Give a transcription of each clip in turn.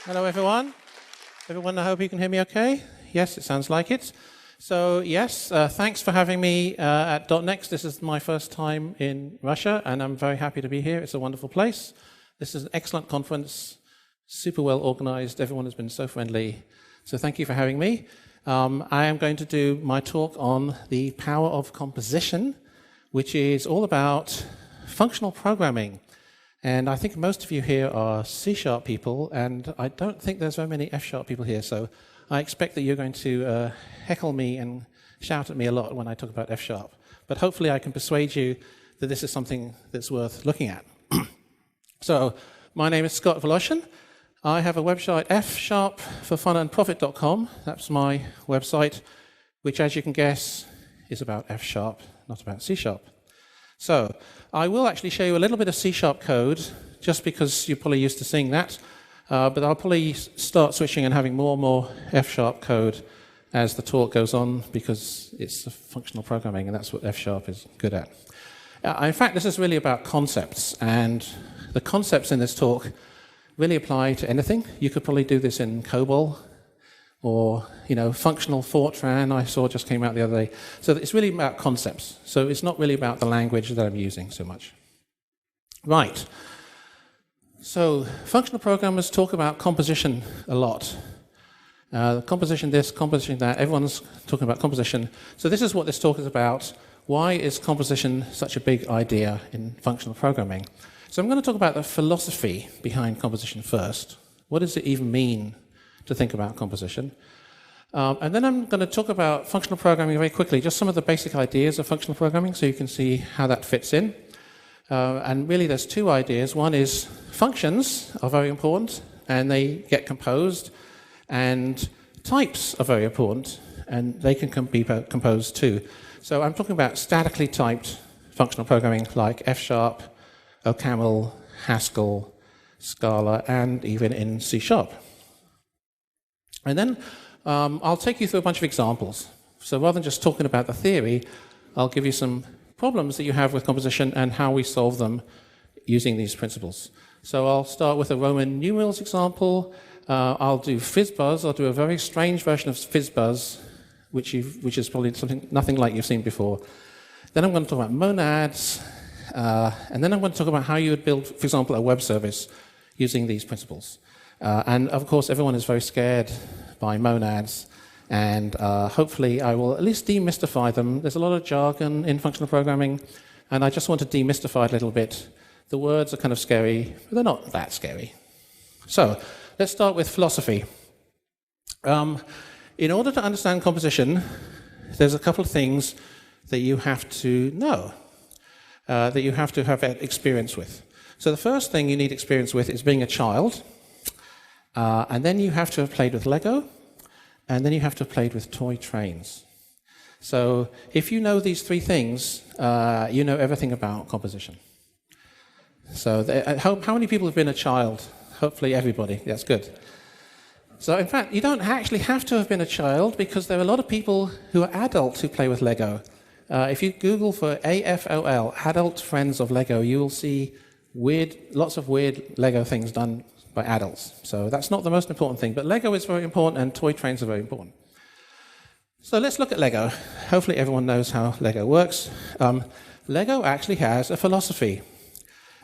Hello, everyone. Everyone, I hope you can hear me okay. Yes, it sounds like it. So, yes, thanks for having me at .next. This is my first time in Russia, and I'm very happy to be here. It's a wonderful place. This is an excellent conference, super well organized. Everyone has been so friendly. So thank you for having me. I am going to do my talk on the power of composition, which is all about functional programming. And I think most of you here are C# people, and I don't think there's very many F# people here, so I expect that you're going to heckle me and shout at me a lot when I talk about F#. But hopefully I can persuade you that this is something that's worth looking at. So, my name is Scott Voloshin. I have a website, fsharpforfunandprofit.com. That's my website, which, as you can guess, is about F#, not about C#. So, I will actually show you a little bit of C# code, just because you're probably used to seeing that. But I'll probably start switching and having more and more F# code as the talk goes on, because it's functional programming, and that's what F# is good at. In fact, this is really about concepts, and the concepts in this talk really apply to anything. You could probably do this in COBOL, or functional Fortran I saw just came out the other day. So it's really about concepts. So it's not really about the language that I'm using so much. Right. So functional programmers talk about composition a lot. Composition this, composition that, everyone's talking about composition. So this is what this talk is about. Why is composition such a big idea in functional programming? So I'm going to talk about the philosophy behind composition first. What does it even mean to think about composition? And then I'm going to talk about functional programming very quickly, just some of the basic ideas of functional programming so you can see how that fits in. And really there's two ideas. One is functions are very important, and they get composed, and types are very important, and they can be composed too. So I'm talking about statically typed functional programming like F#, OCaml, Haskell, Scala, and even in C#. And then I'll take you through a bunch of examples. So rather than just talking about the theory, I'll give you some problems that you have with composition and how we solve them using these principles. So I'll start with a Roman numerals example. I'll do FizzBuzz. I'll do a very strange version of FizzBuzz, which is probably nothing like you've seen before. Then I'm going to talk about monads. And then I'm going to talk about how you would build, for example, a web service using these principles. And of course, everyone is very scared by monads, and hopefully I will at least demystify them. There's a lot of jargon in functional programming, and I just want to demystify it a little bit. The words are kind of scary, but they're not that scary. So let's start with philosophy. In order to understand composition, there's a couple of things that you have to know, that you have to have experience with. So the first thing you need experience with is being a child. And then you have to have played with Lego, and then you have to have played with toy trains. So if you know these three things, you know everything about composition. So how many people have been a child? Hopefully everybody. That's good. So in fact, you don't actually have to have been a child, because there are a lot of people who are adults who play with Lego. If you Google for AFOL, Adult Friends of Lego, you will see lots of weird Lego things done by adults. So that's not the most important thing, but Lego is very important, and toy trains are very important. So let's look at Lego. Hopefully everyone knows how Lego works. Lego actually has a philosophy,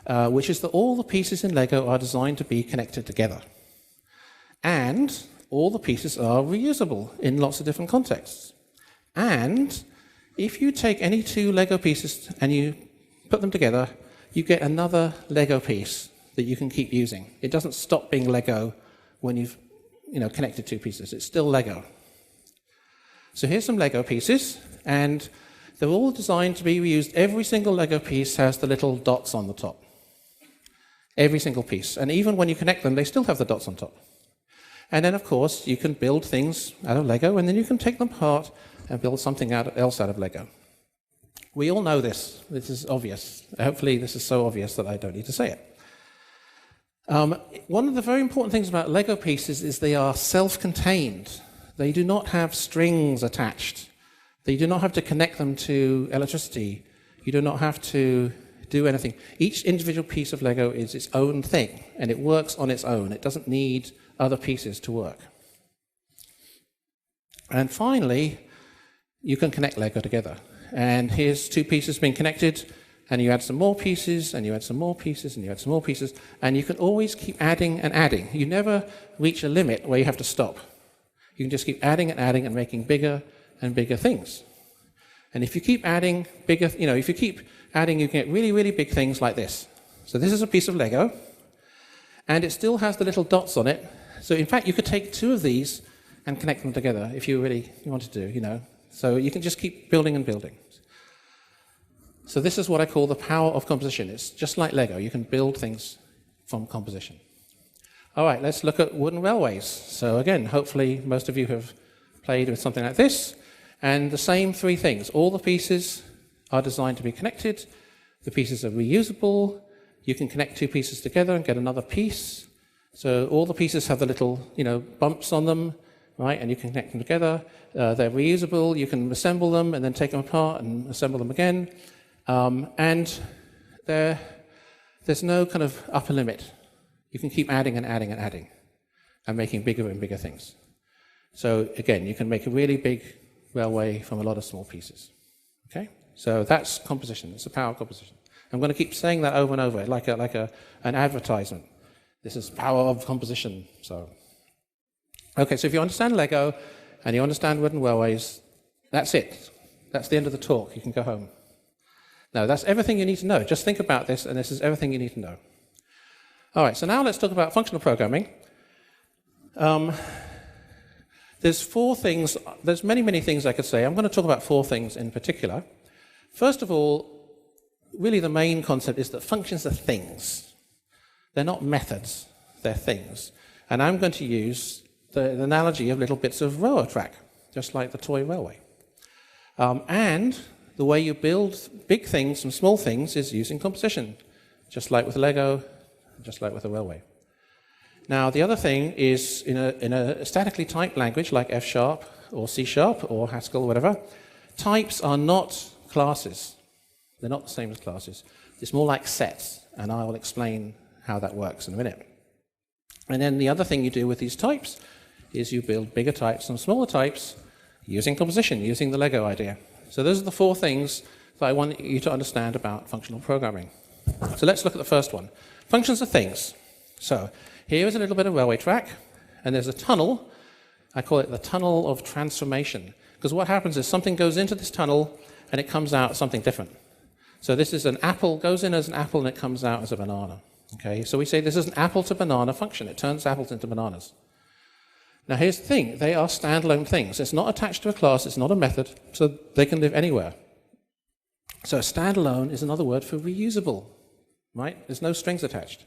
which is that all the pieces in Lego are designed to be connected together. And all the pieces are reusable in lots of different contexts. And if you take any two Lego pieces and you put them together, you get another Lego piece that you can keep using. It doesn't stop being Lego when you've connected two pieces. It's still Lego. So here's some Lego pieces, and they're all designed to be reused. Every single Lego piece has the little dots on the top. Every single piece. And even when you connect them, they still have the dots on top. And then, of course, you can build things out of Lego, and then you can take them apart and build something else out of Lego. We all know this. This is obvious. Hopefully this is so obvious that I don't need to say it. One of the very important things about Lego pieces is they are self-contained. They do not have strings attached. They do not have to connect them to electricity. You do not have to do anything. Each individual piece of Lego is its own thing, and it works on its own. It doesn't need other pieces to work. And finally, you can connect Lego together. And here's two pieces being connected, and you add some more pieces, and you add some more pieces, and you add some more pieces, and you can always keep adding and adding. You never reach a limit where you have to stop. You can just keep adding and making bigger and bigger things. And if you keep adding bigger, if you keep adding, you can get really, really big things like this. So this is a piece of Lego, and it still has the little dots on it. So in fact, you could take two of these and connect them together if you really wanted to, So you can just keep building and building. So this is what I call the power of composition. It's just like Lego. You can build things from composition. All right, let's look at wooden railways. So again, hopefully most of you have played with something like this. And the same three things. All the pieces are designed to be connected. The pieces are reusable. You can connect two pieces together and get another piece. So all the pieces have the little, bumps on them, right? And you can connect them together. They're reusable. You can assemble them and then take them apart and assemble them again. And there's no kind of upper limit. You can keep adding and adding and adding and making bigger and bigger things. So again, you can make a really big railway from a lot of small pieces. Okay? So that's composition. It's the power of composition. I'm going to keep saying that over and over, like an advertisement. This is power of composition. Okay, so if you understand Lego and you understand wooden railways, that's it. That's the end of the talk. You can go home. No, that's everything you need to know. Just think about this, and this is everything you need to know. All right, so now let's talk about functional programming. There's four things. There's many, many things I could say. I'm going to talk about four things in particular. First of all, really the main concept is that functions are things. They're not methods. They're things. And I'm going to use the analogy of little bits of railroad track, just like the toy railway. And the way you build big things from small things is using composition, just like with Lego, just like with a railway. Now, the other thing is in a statically typed language like F# or C# or Haskell or whatever, types are not classes. They're not the same as classes. It's more like sets, and I will explain how that works in a minute. And then the other thing you do with these types is you build bigger types and smaller types using composition, using the Lego idea. So those are the four things that I want you to understand about functional programming. So let's look at the first one. Functions are things. So here is a little bit of railway track, and there's a tunnel. I call it the tunnel of transformation, because what happens is something goes into this tunnel, and it comes out something different. So this is an apple, goes in as an apple, and it comes out as a banana. Okay, so we say this is an apple to banana function. It turns apples into bananas. Now here's the thing, they are standalone things. It's not attached to a class, it's not a method, so they can live anywhere. So standalone is another word for reusable, right? There's no strings attached.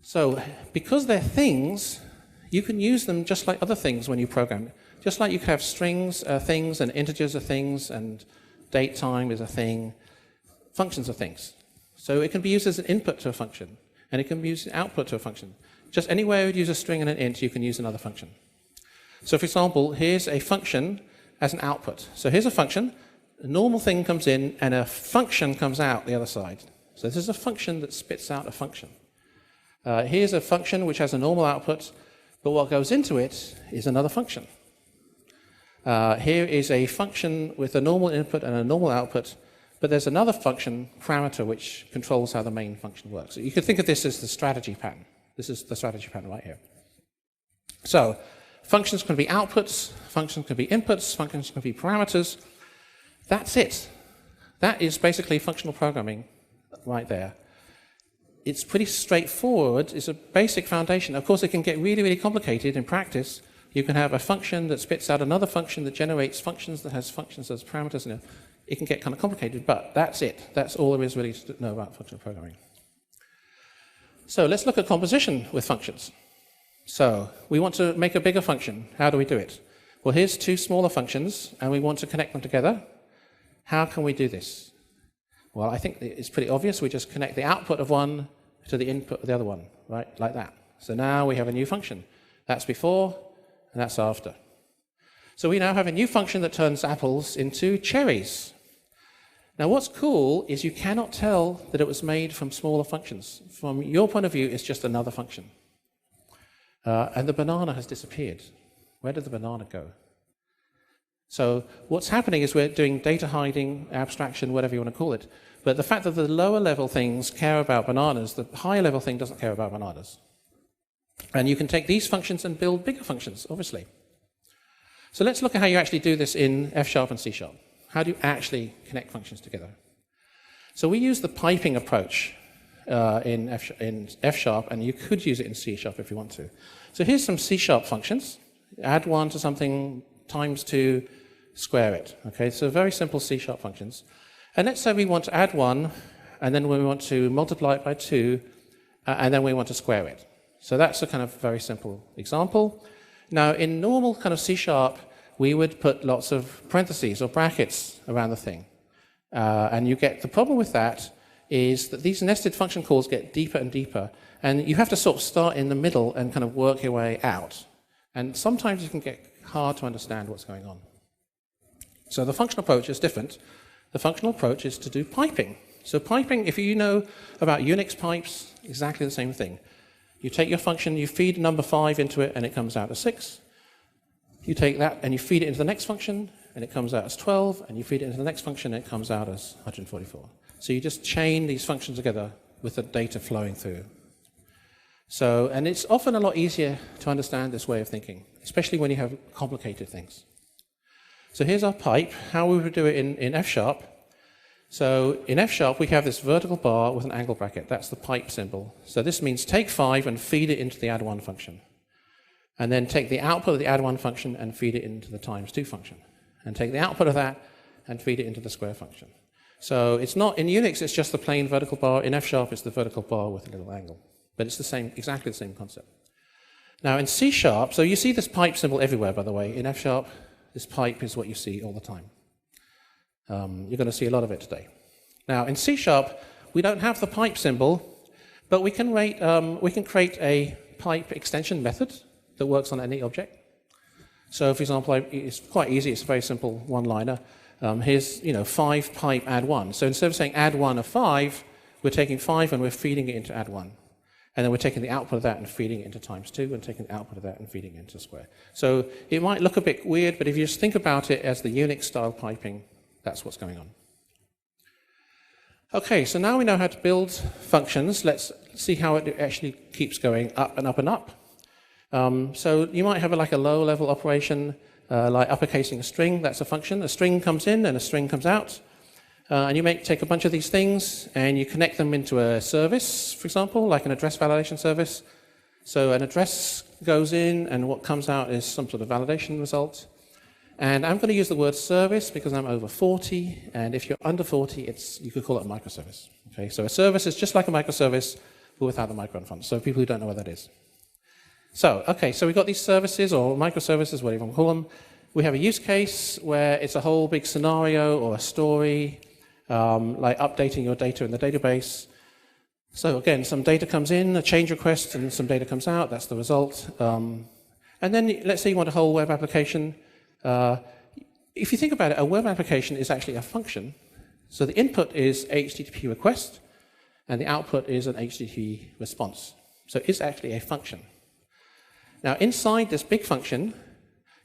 So because they're things, you can use them just like other things when you program. Just like you can have strings are things, and integers are things, and date time is a thing, functions are things. So it can be used as an input to a function, and it can be used as an output to a function. Just anywhere you'd use a string and an int, you can use another function. So for example, here's a function as an output. So here's a function, a normal thing comes in, and a function comes out the other side. So this is a function that spits out a function. Here's a function which has a normal output, but what goes into it is another function. Here is a function with a normal input and a normal output, but there's another function, parameter, which controls how the main function works. So you could think of this as the strategy pattern. This is the strategy pattern right here. So functions can be outputs, functions can be inputs, functions can be parameters. That's it. That is basically functional programming right there. It's pretty straightforward. It's a basic foundation. Of course, it can get really, really complicated in practice. You can have a function that spits out another function that generates functions that has functions as parameters. And it can get kind of complicated, but that's it. That's all there is really to know about functional programming. So let's look at composition with functions. So we want to make a bigger function. How do we do it? Well, here's two smaller functions, and we want to connect them together. How can we do this? Well, I think it's pretty obvious. We just connect the output of one to the input of the other one, right? Like that. So now we have a new function. That's before, and that's after. So we now have a new function that turns apples into cherries. Now, what's cool is you cannot tell that it was made from smaller functions. From your point of view, it's just another function. And the banana has disappeared. Where did the banana go? So what's happening is we're doing data hiding, abstraction, whatever you want to call it. But the fact that the lower level things care about bananas, the higher level thing doesn't care about bananas. And you can take these functions and build bigger functions, obviously. So let's look at how you actually do this in F# and C#. How do you actually connect functions together? So we use the piping approach in F#, and you could use it in C# if you want to. So here's some C# functions. Add 1 to something, times 2, square it. Okay, so very simple C# functions. And let's say we want to add 1, and then we want to multiply it by 2, and then we want to square it. So that's a kind of very simple example. Now, in normal kind of C#, we would put lots of parentheses or brackets around the thing. And you get the problem with that is that these nested function calls get deeper and deeper, and you have to sort of start in the middle and kind of work your way out. And sometimes it can get hard to understand what's going on. So the functional approach is different. The functional approach is to do piping. So piping, if you know about Unix pipes, exactly the same thing. You take your function, you feed number 5 into it, and it comes out as 6. You take that and you feed it into the next function, and it comes out as 12, and you feed it into the next function, and it comes out as 144. So you just chain these functions together with the data flowing through. So, and it's often a lot easier to understand this way of thinking, especially when you have complicated things. So here's our pipe, how we would do it in F#. So in F# we have this vertical bar with an angle bracket. That's the pipe symbol. So this means take 5 and feed it into the add1 function. And then take the output of the add1 function and feed it into the times 2 function. And take the output of that and feed it into the square function. So it's not, in Unix it's just the plain vertical bar. In F# it's the vertical bar with a little angle. But it's the same, exactly the same concept. Now in C#, so you see this pipe symbol everywhere, by the way. In F#, this pipe is what you see all the time. You're going to see a lot of it today. Now, in C#, we don't have the pipe symbol, but we can create a pipe extension method that works on any object. So, for example, it's quite easy. It's a very simple one-liner. Here's 5 pipe add 1. So instead of saying add 1 of 5, we're taking 5 and we're feeding it into add 1. And then we're taking the output of that and feeding it into times 2, and taking the output of that and feeding it into square. So it might look a bit weird, but if you just think about it as the Unix-style piping, that's what's going on. Okay, so now we know how to build functions. Let's see how it actually keeps going up and up and up. So you might have like a low-level operation, like uppercasing a string. That's a function. A string comes in and a string comes out. And you take a bunch of these things and you connect them into a service, for example, like an address validation service. So an address goes in and what comes out is some sort of validation result. And I'm going to use the word service because I'm over 40, and if you're under 40, you could call it a microservice. Okay, so a service is just like a microservice, but without the micro in front. So people who don't know what that is. So, okay, so we've got these services or microservices, whatever you want to call them. We have a use case where it's a whole big scenario or a story, like updating your data in the database. So again, some data comes in, a change request, and some data comes out. That's the result. And then let's say you want a whole web application. If you think about it, a web application is actually a function. So the input is HTTP request, and the output is an HTTP response. So it's actually a function. Now, inside this big function,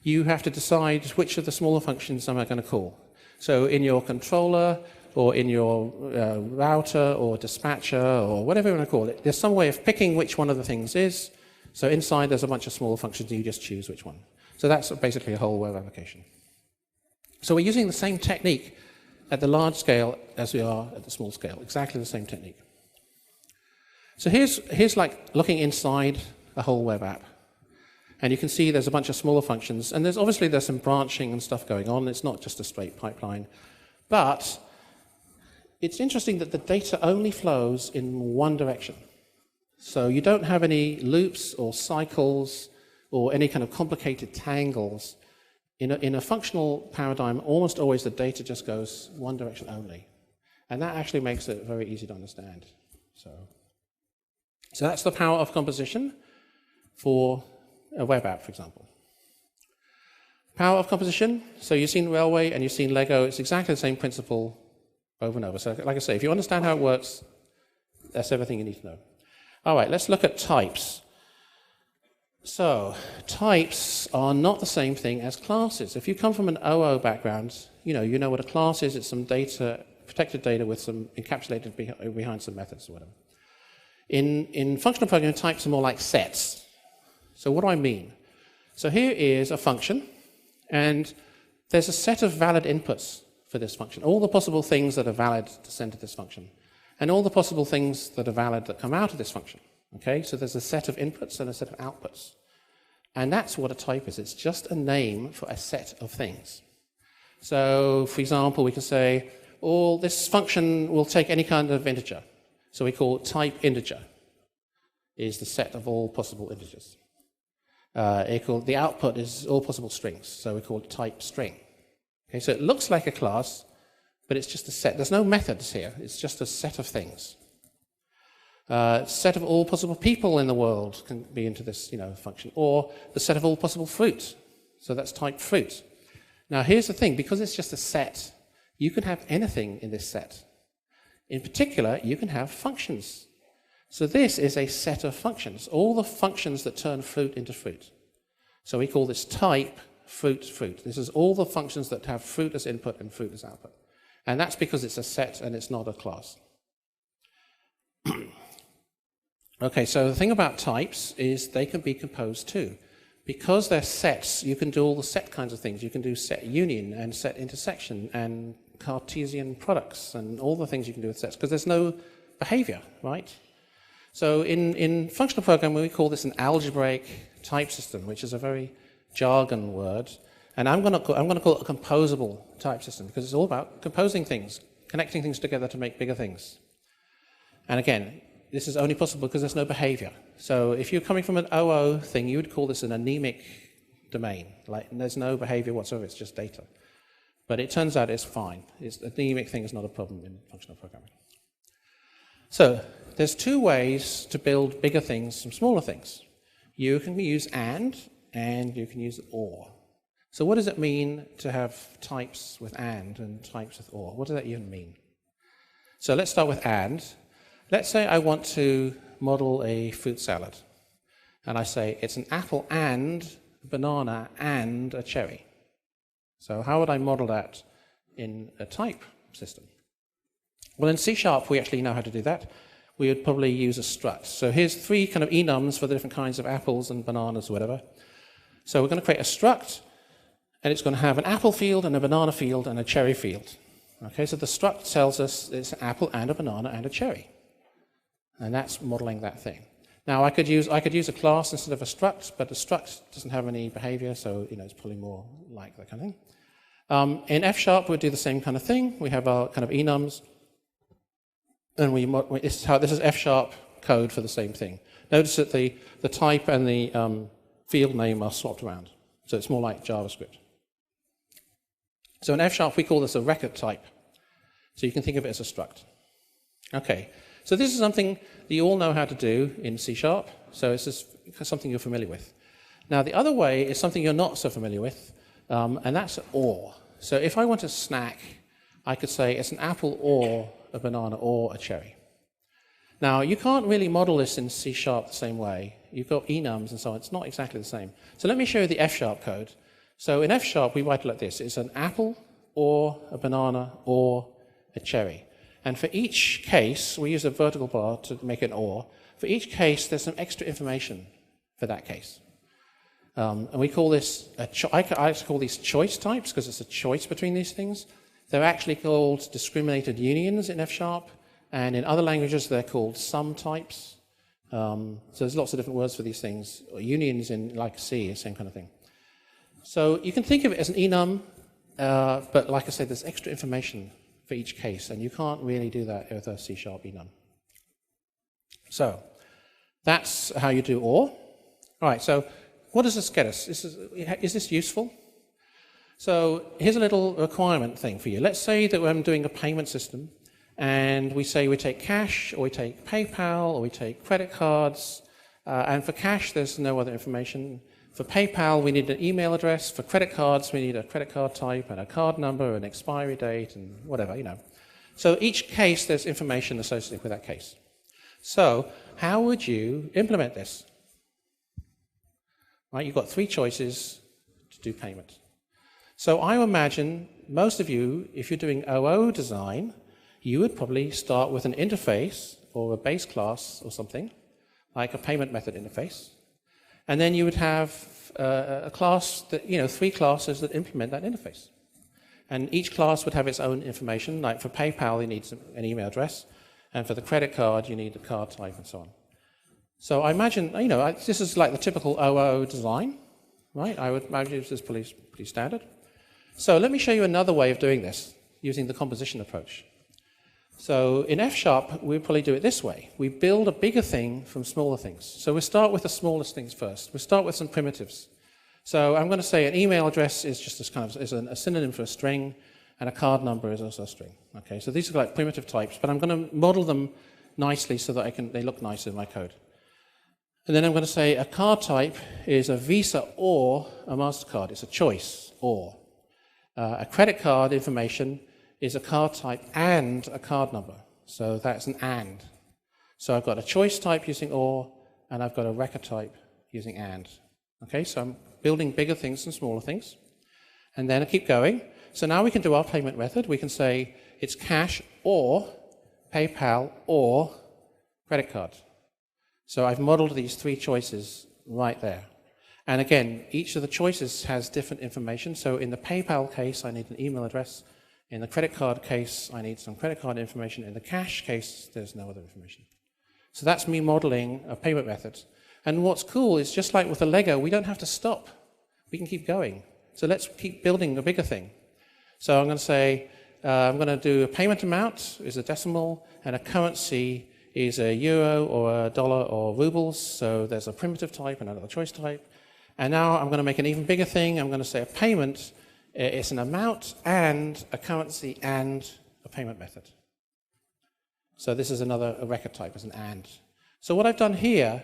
you have to decide which of the smaller functions am I going to call. So in your controller, or in your router, or dispatcher, or whatever you want to call it, there's some way of picking which one of the things is. So inside there's a bunch of smaller functions, and you just choose which one. So that's basically a whole web application. So we're using the same technique at the large scale as we are at the small scale, exactly the same technique. So here's like looking inside a whole web app. And you can see there's a bunch of smaller functions, and there's some branching and stuff going on. It's not just a straight pipeline. But it's interesting that the data only flows in one direction. So you don't have any loops or cycles or any kind of complicated tangles. In a functional paradigm, almost always the data just goes one direction only. And that actually makes it very easy to understand. So that's the power of composition for a web app, for example. Power of composition, so you've seen Railway and you've seen Lego. It's exactly the same principle over and over. So like I say, if you understand how it works, that's everything you need to know. All right, let's look at types. So types are not the same thing as classes. If you come from an OO background, you know what a class is. It's some data, protected data with some encapsulated behind some methods or whatever. In functional programming, types are more like sets. So what do I mean? So here is a function, and there's a set of valid inputs for this function, all the possible things that are valid to send to this function, and all the possible things that are valid that come out of this function. Okay, so there's a set of inputs and a set of outputs. And that's what a type is. It's just a name for a set of things. So, for example, we can say, oh, this function will take any kind of integer. So we call type integer is the set of all possible integers. The output is all possible strings, so we call it type string. Okay, so it looks like a class, but it's just a set. There's no methods here. It's just a set of things. Set of all possible people in the world can be into this function, or the set of all possible fruit. So that's type fruit. Now here's the thing, because it's just a set, you can have anything in this set. In particular, you can have functions. So this is a set of functions, all the functions that turn fruit into fruit. So we call this type fruit fruit. This is all the functions that have fruit as input and fruit as output. And that's because it's a set and it's not a class. Okay, so the thing about types is they can be composed too. Because they're sets, you can do all the set kinds of things. You can do set union and set intersection and Cartesian products and all the things you can do with sets, because there's no behavior, right? So in functional programming, we call this an algebraic type system, which is a very jargon word. And I'm going to call it a composable type system, because it's all about composing things, connecting things together to make bigger things. And again, this is only possible because there's no behavior. So if you're coming from an OO thing, you would call this an anemic domain. Like, there's no behavior whatsoever, it's just data. But it turns out it's fine. The anemic thing is not a problem in functional programming. So there's two ways to build bigger things from smaller things. You can use and you can use or. So what does it mean to have types with and types with or? What does that even mean? So let's start with and. Let's say I want to model a fruit salad. And I say it's an apple and a banana and a cherry. So how would I model that in a type system? Well, in C# we actually know how to do that. We would probably use a struct. So here's three kind of enums for the different kinds of apples and bananas or whatever. So we're going to create a struct, and it's going to have an apple field and a banana field and a cherry field. Okay, so the struct tells us it's an apple and a banana and a cherry. And that's modeling that thing. Now I could use a class instead of a struct, but the struct doesn't have any behavior, so it's probably more like that kind of thing. In F# we'll do the same kind of thing. We have our kind of enums, and this is F# code for the same thing. Notice that the type and the field name are swapped around, so it's more like JavaScript. So in F# we call this a record type, so you can think of it as a struct. Okay. So this is something that you all know how to do in C#, so it's just something you're familiar with. Now the other way is something you're not so familiar with, and that's or. So if I want a snack, I could say it's an apple or a banana or a cherry. Now you can't really model this in C# the same way. You've got enums and so on. It's not exactly the same. So let me show you the F# code. So in F# we write it like this. It's an apple or a banana or a cherry. And for each case, we use a vertical bar to make an or. For each case, there's some extra information for that case. And we call this, I actually call these choice types because it's a choice between these things. They're actually called discriminated unions in F#, and in other languages they're called sum types. So there's lots of different words for these things. Unions in like C, the same kind of thing. So you can think of it as an enum, but like I said, there's extra information for each case, and you can't really do that with a C# enum. So that's how you do or. All right, so what does this get us? Is this useful? So here's a little requirement thing for you. Let's say that I'm doing a payment system, and we say we take cash, or we take PayPal, or we take credit cards, and for cash there's no other information. For PayPal, we need an email address. For credit cards, we need a credit card type and a card number, an expiry date, and whatever, So each case, there's information associated with that case. So how would you implement this? Right, you've got three choices to do payment. So I imagine most of you, if you're doing OO design, you would probably start with an interface or a base class or something, like a payment method interface. And then you would have a class that, three classes that implement that interface. And each class would have its own information, like for PayPal, you need an email address, and for the credit card, you need a card type and so on. So I imagine, this is like the typical OO design, right? I would imagine this is pretty standard. So let me show you another way of doing this, using the composition approach. So in F#, we probably do it this way. We build a bigger thing from smaller things. So we start with the smallest things first. We start with some primitives. So I'm going to say an email address is just a synonym for a string, and a card number is also a string. Okay, so these are like primitive types, but I'm going to model them nicely so that they look nice in my code. And then I'm going to say a card type is a Visa or a MasterCard. It's a choice, or. A credit card information is a card type and a card number. So that's an and. So I've got a choice type using or, and I've got a record type using and. Okay, so I'm building bigger things than smaller things. And then I keep going. So now we can do our payment method. We can say it's cash or PayPal or credit card. So I've modeled these three choices right there. And again, each of the choices has different information. So in the PayPal case, I need an email address. In the credit card case, I need some credit card information. In the cash case, there's no other information. So that's me modeling a payment method. And what's cool is, just like with the Lego, we don't have to stop. We can keep going. So let's keep building a bigger thing. So I'm going to say, I'm going to do a payment amount is a decimal, and a currency is a euro or a dollar or rubles. So there's a primitive type and another choice type. And now I'm going to make an even bigger thing. I'm going to say a payment is an amount and a currency and a payment method. So this is a record type as an and. So what I've done here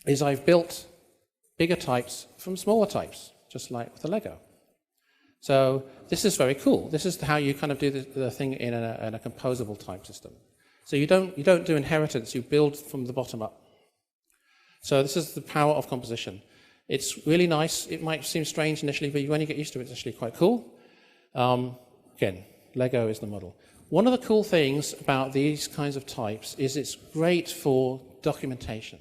is I've built bigger types from smaller types, just like with the Lego. So this is very cool. This is how you kind of do the thing in a composable type system. So you don't do inheritance, you build from the bottom up. So this is the power of composition. It's really nice. It might seem strange initially, but when you get used to it, it's actually quite cool. Again, Lego is the model. One of the cool things about these kinds of types is it's great for documentation.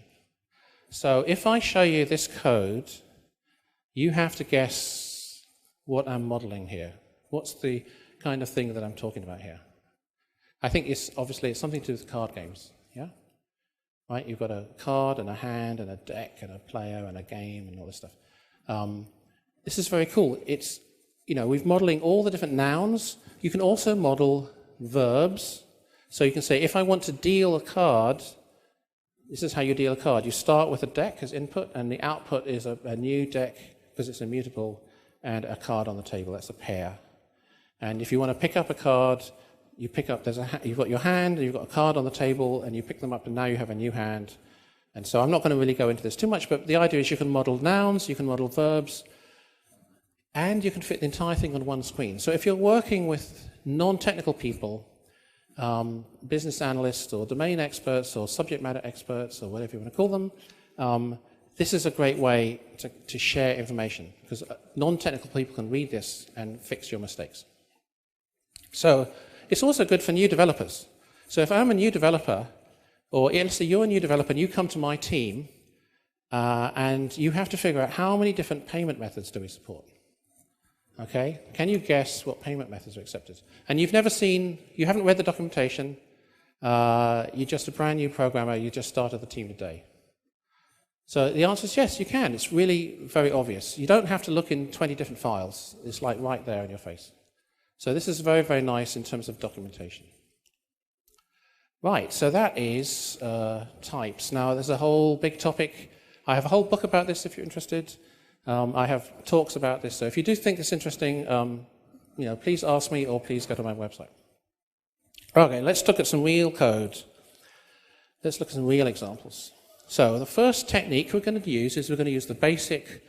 So if I show you this code, you have to guess what I'm modeling here. What's the kind of thing that I'm talking about here? I think it's something to do with card games, yeah? Right, you've got a card and a hand and a deck and a player and a game and all this stuff. This is very cool. It's, we're modeling all the different nouns. You can also model verbs. So you can say, if I want to deal a card, this is how you deal a card. You start with a deck as input, and the output is a new deck, because it's immutable, and a card on the table. That's a pair. And if you want to pick up a card, you pick up, you've got your hand, and you've got a card on the table, and you pick them up, and now you have a new hand. And so I'm not going to really go into this too much, but the idea is you can model nouns, you can model verbs, and you can fit the entire thing on one screen. So if you're working with non-technical people, business analysts or domain experts or subject matter experts or whatever you want to call them, this is a great way to share information, because non-technical people can read this and fix your mistakes. So it's also good for new developers. So if I'm a new developer, or let's say you're a new developer and you come to my team, and you have to figure out how many different payment methods do we support. Okay? Can you guess what payment methods are accepted? And you haven't read the documentation, you're just a brand new programmer, you just started the team today. So the answer is yes, you can. It's really very obvious. You don't have to look in 20 different files. It's like right there in your face. So this is very, very nice in terms of documentation. Right, so that is types. Now, there's a whole big topic. I have a whole book about this if you're interested. I have talks about this. So if you do think it's interesting, please ask me or please go to my website. Okay, let's look at some real code. Let's look at some real examples. So the first technique we're going to use is the basic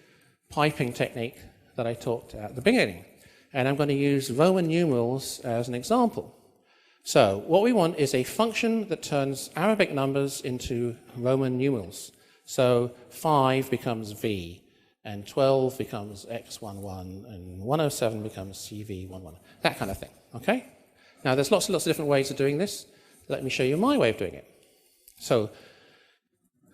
piping technique that I talked at the beginning. And I'm going to use Roman numerals as an example. So what we want is a function that turns Arabic numbers into Roman numerals. So 5 becomes V, and 12 becomes X11, and 107 becomes CV11, that kind of thing, okay? Now, there's lots and lots of different ways of doing this. Let me show you my way of doing it. So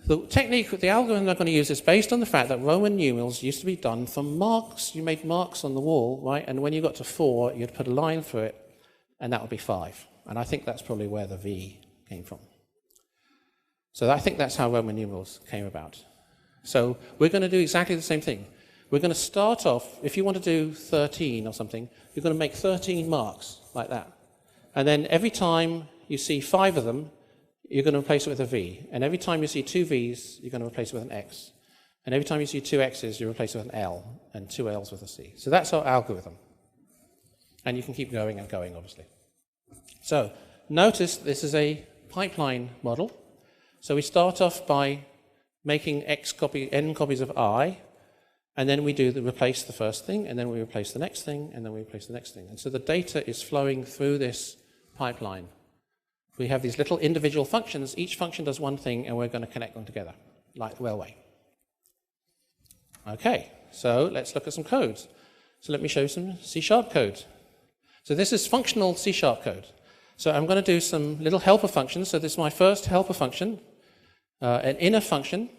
the technique, the algorithm I'm going to use is based on the fact that Roman numerals used to be done for marks. You made marks on the wall, right? And when you got to 4, you'd put a line through it, and that would be 5. And I think that's probably where the V came from. So I think that's how Roman numerals came about. So we're going to do exactly the same thing. We're going to start off, if you want to do 13 or something, you're going to make 13 marks like that. And then every time you see 5 of them, you're going to replace it with a V. And every time you see 2 Vs, you're going to replace it with an X. And every time you see 2 Xs, you replace it with an L, and 2 Ls with a C. So that's our algorithm. And you can keep going and going, obviously. So notice this is a pipeline model. So we start off by making n copies of I, and then we replace the first thing, and then we replace the next thing, and then we replace the next thing. And so the data is flowing through this pipeline. We have these little individual functions. Each function does one thing, and we're going to connect them together, like the railway. Okay, so let's look at some code. So let me show you some C# code. So this is functional C# code. So I'm going to do some little helper functions. So this is my first helper function, an inner function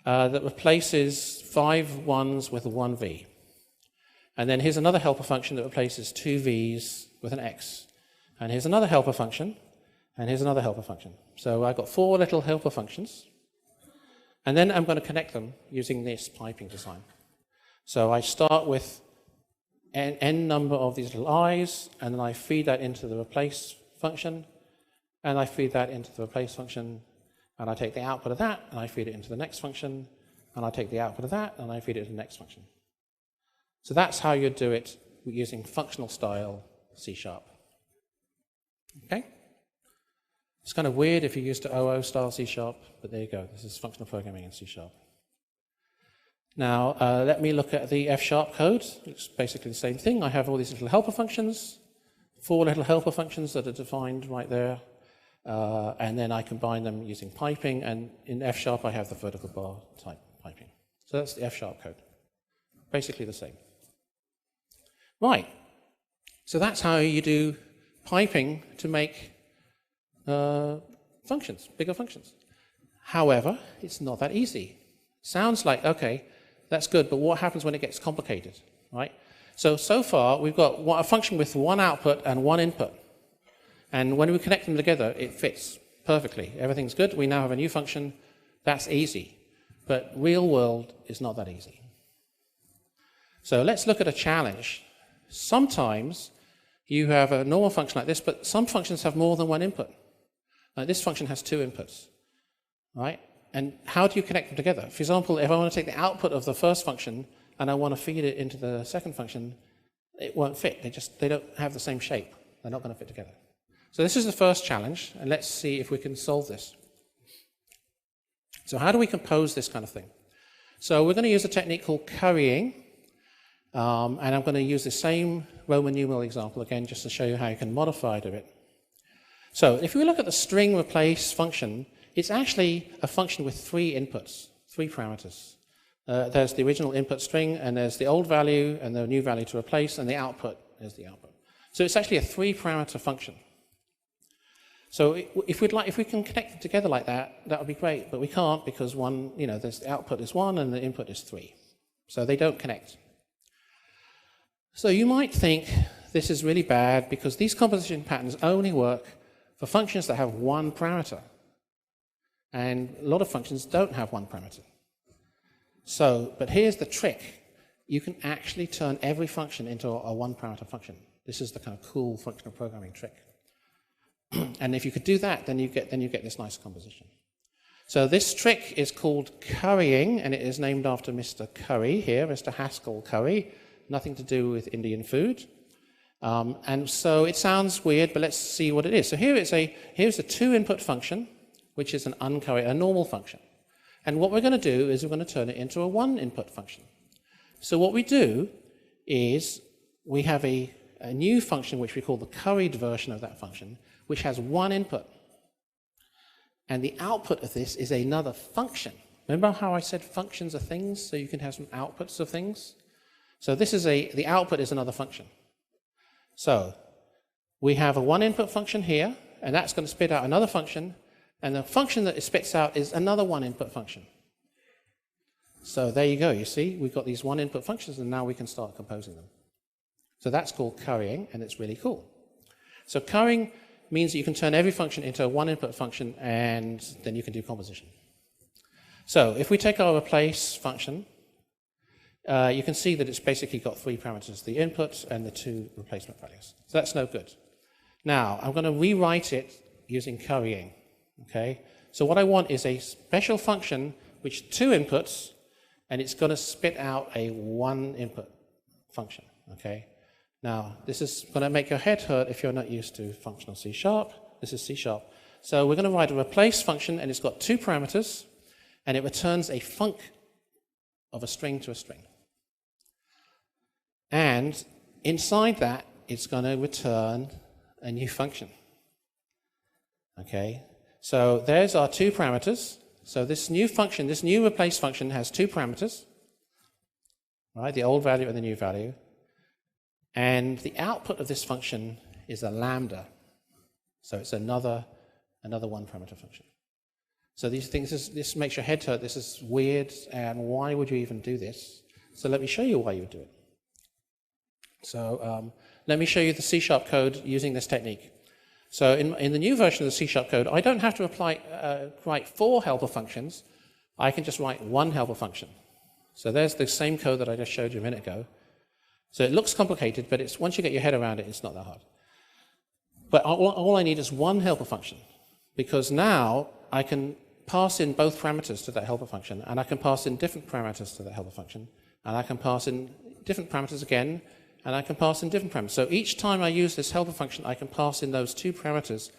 that replaces 5 1s with a 1V. And then here's another helper function that replaces 2 Vs with an X. And here's another helper function, and here's another helper function. So I've got 4 little helper functions. And then I'm going to connect them using this piping design. So I start with n number of these little i's, and then I feed that into the replace function, and I feed that into the replace function, and I take the output of that, and I feed it into the next function, and I take the output of that, and I feed it to the next function. So that's how you do it using functional style C#. Okay? It's kind of weird if you used to OO style C#, but there you go. This is functional programming in C#. Now, let me look at the F# code. It's basically the same thing. I have all these little helper functions, 4 little helper functions that are defined right there, and then I combine them using piping, and in F# I have the vertical bar type piping. So that's the F# code. Basically the same. Right. So that's how you do piping to make functions, bigger functions. However, it's not that easy. Sounds like, okay, that's good, but what happens when it gets complicated, right? So far, we've got a function with 1 output and 1 input. And when we connect them together, it fits perfectly. Everything's good. We now have a new function. That's easy. But real world is not that easy. So let's look at a challenge. Sometimes you have a normal function like this, but some functions have more than 1 input. This function has 2 inputs, right? And how do you connect them together? For example, if I want to take the output of the first function and I want to feed it into the second function, it won't fit. They don't have the same shape. They're not going to fit together. So this is the first challenge, and let's see if we can solve this. So how do we compose this kind of thing? So we're going to use a technique called currying, and I'm going to use the same Roman numeral example again just to show you how you can modify it a bit. So if we look at the string replace function, it's actually a function with 3 inputs, 3 parameters. There's the original input string, and there's the old value, and the new value to replace, and the output is the output. So it's actually a 3-parameter function. So if we can connect them together like that, that would be great, but we can't because the output is 1 and the input is 3. So they don't connect. So you might think this is really bad because these composition patterns only work for functions that have 1 parameter. And a lot of functions don't have 1 parameter. So, but here's the trick. You can actually turn every function into a 1-parameter function. This is the kind of cool functional programming trick. And if you could do that, then you get this nice composition. So this trick is called currying, and it is named after Mr. Curry here, Mr. Haskell Curry. Nothing to do with Indian food. And so it sounds weird, but let's see what it is. So here's a 2-input function, which is a normal function. And what we're going to do is we're going to turn it into a 1-input function. So what we do is we have a new function which we call the curried version of that function, which has one input. And the output of this is another function. Remember how I said functions are things, so you can have some outputs of things? So this is the output is another function. So we have a one input function here, and that's going to spit out another function, and the function that it spits out is another one input function. So there you go, you see, we've got these one input functions, and now we can start composing them. So that's called currying, and it's really cool. So currying means that you can turn every function into a one input function, and then you can do composition. So if we take our replace function, you can see that it's basically got three parameters, the input and the two replacement values. So that's no good. Now, I'm going to rewrite it using currying. Okay? So what I want is a special function which two inputs, and it's going to spit out a one input function. Okay? Now, this is going to make your head hurt if you're not used to functional C#. This is C#. So we're going to write a replace function, and it's got two parameters, and it returns a func of a string to a string. And inside that, it's going to return a new function. Okay? So there's our two parameters. So this new function, this new replace function has two parameters, right? The old value and the new value. And the output of this function is a lambda. So it's another one parameter function. So these things, this makes your head hurt. This is weird, and why would you even do this? So let me show you why you would do it. So let me show you the C# code using this technique. So in the new version of the C# code, I don't have to write 4 helper functions. I can just write one helper function. So there's the same code that I just showed you a minute ago. So it looks complicated, but once you get your head around it, it's not that hard. But all I need is one helper function, because now I can pass in both parameters to that helper function, and I can pass in different parameters to that helper function, and I can pass in different parameters again, and I can pass in different parameters. So each time I use this helper function, I can pass in those two parameters,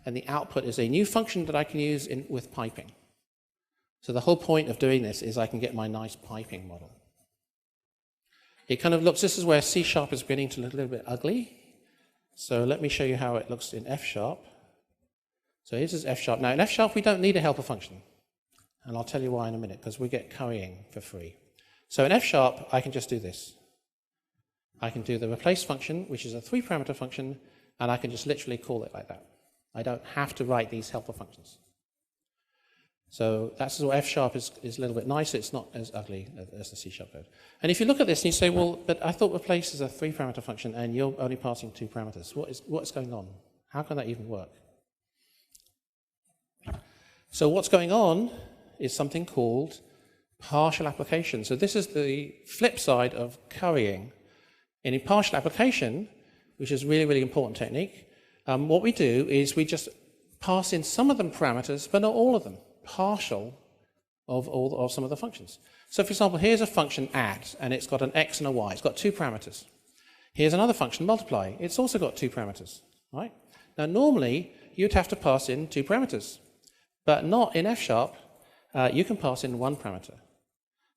and the output is a new function that I can use with piping. So the whole point of doing this is I can get my nice piping model. It kind of looks, this is where C# is beginning to look a little bit ugly. So let me show you how it looks in F#. So this is F#. Now in F# we don't need a helper function. And I'll tell you why in a minute, because we get currying for free. So in F# I can just do this. I can do the replace function, which is a 3-parameter function, and I can just literally call it like that. I don't have to write these helper functions. So that's why F# is a little bit nicer. It's not as ugly as the C# code. And if you look at this and you say, well, but I thought replace is a 3-parameter function and you're only passing 2 parameters. What's going on? How can that even work? So what's going on is something called partial application. So this is the flip side of currying. And in partial application, which is a really, really important technique, what we do is we just pass in some of the parameters, but not all of them. Partial of some of the functions. So for example, here's a function add, and it's got an x and a y. It's got 2 parameters. Here's another function, multiply. It's also got 2 parameters. Right? Now normally, you'd have to pass in 2 parameters, but not in F#. You can pass in 1 parameter.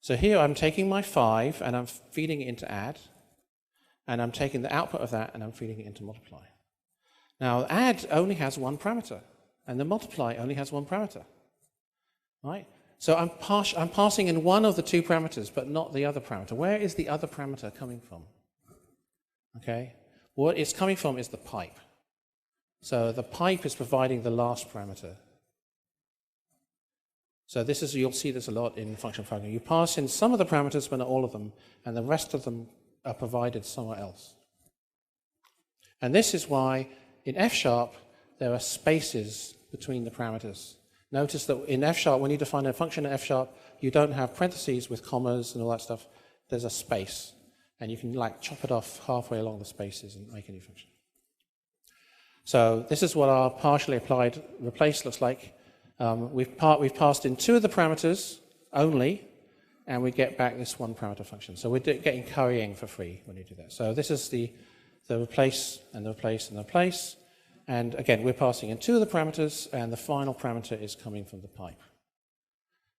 So here I'm taking my 5, and I'm feeding it into add, and I'm taking the output of that, and I'm feeding it into multiply. Now add only has 1 parameter, and the multiply only has 1 parameter. Right? So I'm passing in one of the 2 parameters, but not the other parameter. Where is the other parameter coming from? Okay? What it's coming from is the pipe. So the pipe is providing the last parameter. So this is, you'll see this a lot in functional programming. You pass in some of the parameters, but not all of them, and the rest of them are provided somewhere else. And this is why in F# there are spaces between the parameters. Notice that in F#, when you define a function in F#, you don't have parentheses with commas and all that stuff. There's a space, and you can like chop it off halfway along the spaces and make a new function. So this is what our partially applied replace looks like. We've passed in 2 of the parameters only, and we get back this 1 parameter function. So we're getting currying for free when you do that. So this is the replace and the replace and the replace. And again, we're passing in 2 of the parameters, and the final parameter is coming from the pipe.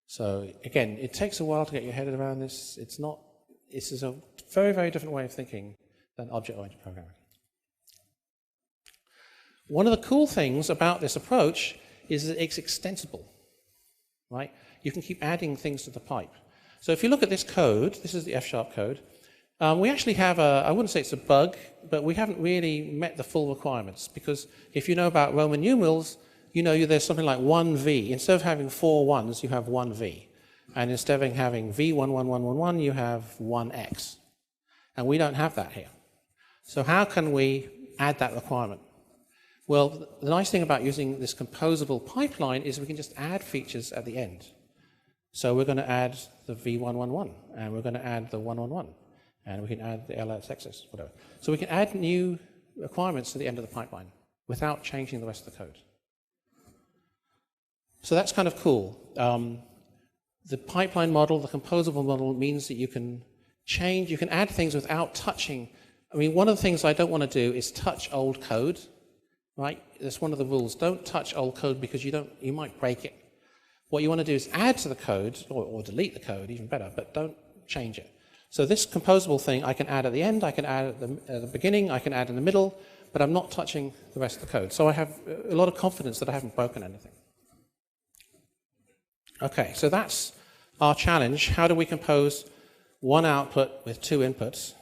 So again, it takes a while to get your head around this. This is a very, very different way of thinking than object-oriented programming. One of the cool things about this approach is that it's extensible, right? You can keep adding things to the pipe. So if you look at this code, this is the F# code, we actually have I wouldn't say it's a bug, but we haven't really met the full requirements, because if you know about Roman numerals, you know there's something like 1V. Instead of having 4 1s, you have 1V. And instead of having V11111, you have 1X. And we don't have that here. So how can we add that requirement? Well, the nice thing about using this composable pipeline is we can just add features at the end. So we're going to add the V111, and we're going to add the 111, and we can add the LSXs, whatever. So we can add new requirements to the end of the pipeline without changing the rest of the code. So that's kind of cool. The pipeline model, the composable model, means that you can change, you can add things without touching. I mean, one of the things I don't want to do is touch old code, right? That's one of the rules. Don't touch old code because you might break it. What you want to do is add to the code, or delete the code, even better, but don't change it. So this composable thing I can add at the end, I can add at the beginning, I can add in the middle, but I'm not touching the rest of the code. So I have a lot of confidence that I haven't broken anything. Okay, so that's our challenge. How do we compose one output with 2 inputs?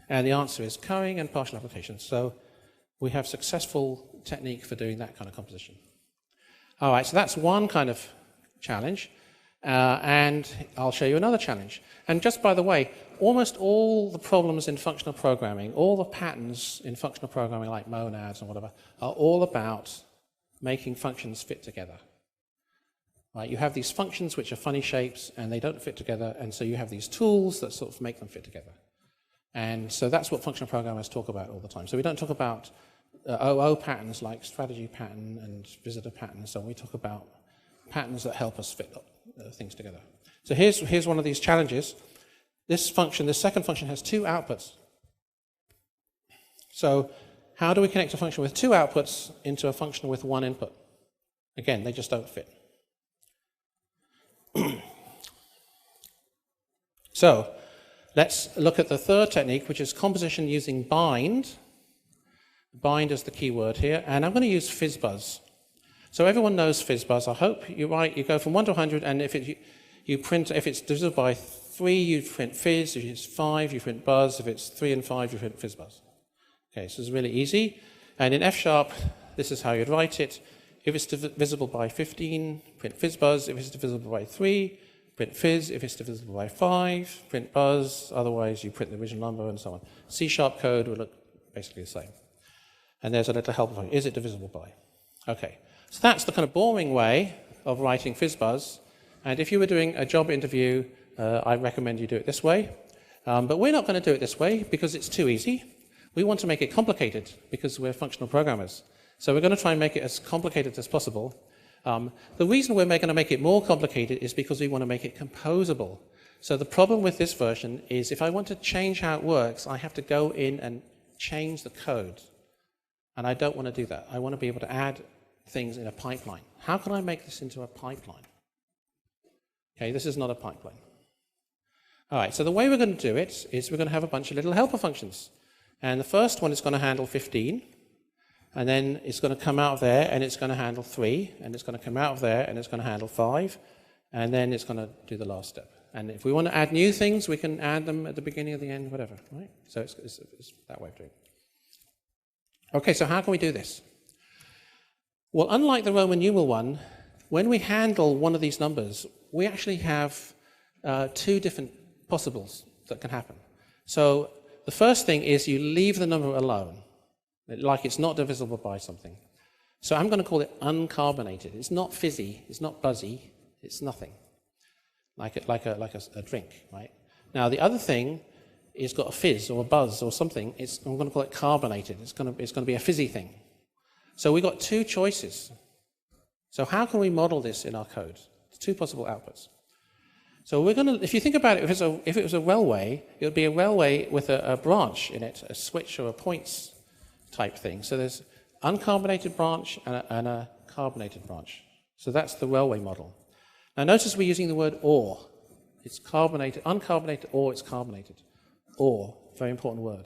And the answer is currying and partial applications. So we have successful technique for doing that kind of composition. All right, so that's one kind of challenge. And I'll show you another challenge. And just by the way, almost all the problems in functional programming, all the patterns in functional programming like monads and whatever, are all about making functions fit together. Right, you have these functions which are funny shapes and they don't fit together, and so you have these tools that sort of make them fit together. And so that's what functional programmers talk about all the time. So we don't talk about OO patterns like strategy pattern and visitor pattern, so we talk about patterns that help us fit things together. So here's one of these challenges. This second function has 2 outputs. So how do we connect a function with 2 outputs into a function with 1 input? Again, they just don't fit. So let's look at the third technique, which is composition using bind. Bind is the key word here, and I'm going to use FizzBuzz. So everyone knows FizzBuzz, I hope. You go from 1 to 100, and if it's divisible by 3, you print fizz. If it's 5, you print buzz. If it's 3 and 5, you print FizzBuzz. Okay, so it's really easy. And in F#, this is how you'd write it. If it's divisible by 15, print FizzBuzz. If it's divisible by 3, print fizz. If it's divisible by 5, print buzz. Otherwise, you print the original number and so on. C# code will look basically the same. And there's a little helper function. Is it divisible by? Okay, so that's the kind of boring way of writing FizzBuzz. And if you were doing a job interview, I recommend you do it this way. But we're not going to do it this way because it's too easy. We want to make it complicated because we're functional programmers. So we're going to try and make it as complicated as possible. The reason we're going to make it more complicated is because we want to make it composable. So the problem with this version is if I want to change how it works, I have to go in and change the code. And I don't want to do that. I want to be able to add things in a pipeline. How can I make this into a pipeline? Okay, this is not a pipeline. All right, so the way we're going to do it is we're going to have a bunch of little helper functions. And the first one is going to handle 15. And then it's going to come out of there, and it's going to handle 3. And it's going to come out of there, and it's going to handle 5. And then it's going to do the last step. And if we want to add new things, we can add them at the beginning or the end, whatever. Right? So it's that way of doing it. Okay, so how can we do this? Well, unlike the Roman numeral one, when we handle one of these numbers, we actually have 2 different possibles that can happen. So the first thing is you leave the number alone, like it's not divisible by something. So I'm going to call it uncarbonated. It's not fizzy, it's not buzzy, it's nothing, like a drink, right? Now the other thing is got a fizz or a buzz or something. I'm going to call it carbonated. It's going to be a fizzy thing. So we've got 2 choices. So how can we model this in our code? 2 possible outputs. So we're going to, if you think about it, if it was a railway, it would be a railway with a branch in it, a switch or a points type thing. So there's uncarbonated branch and a carbonated branch. So that's the railway model. Now notice we're using the word or. It's carbonated, uncarbonated, or it's carbonated. Or, very important word.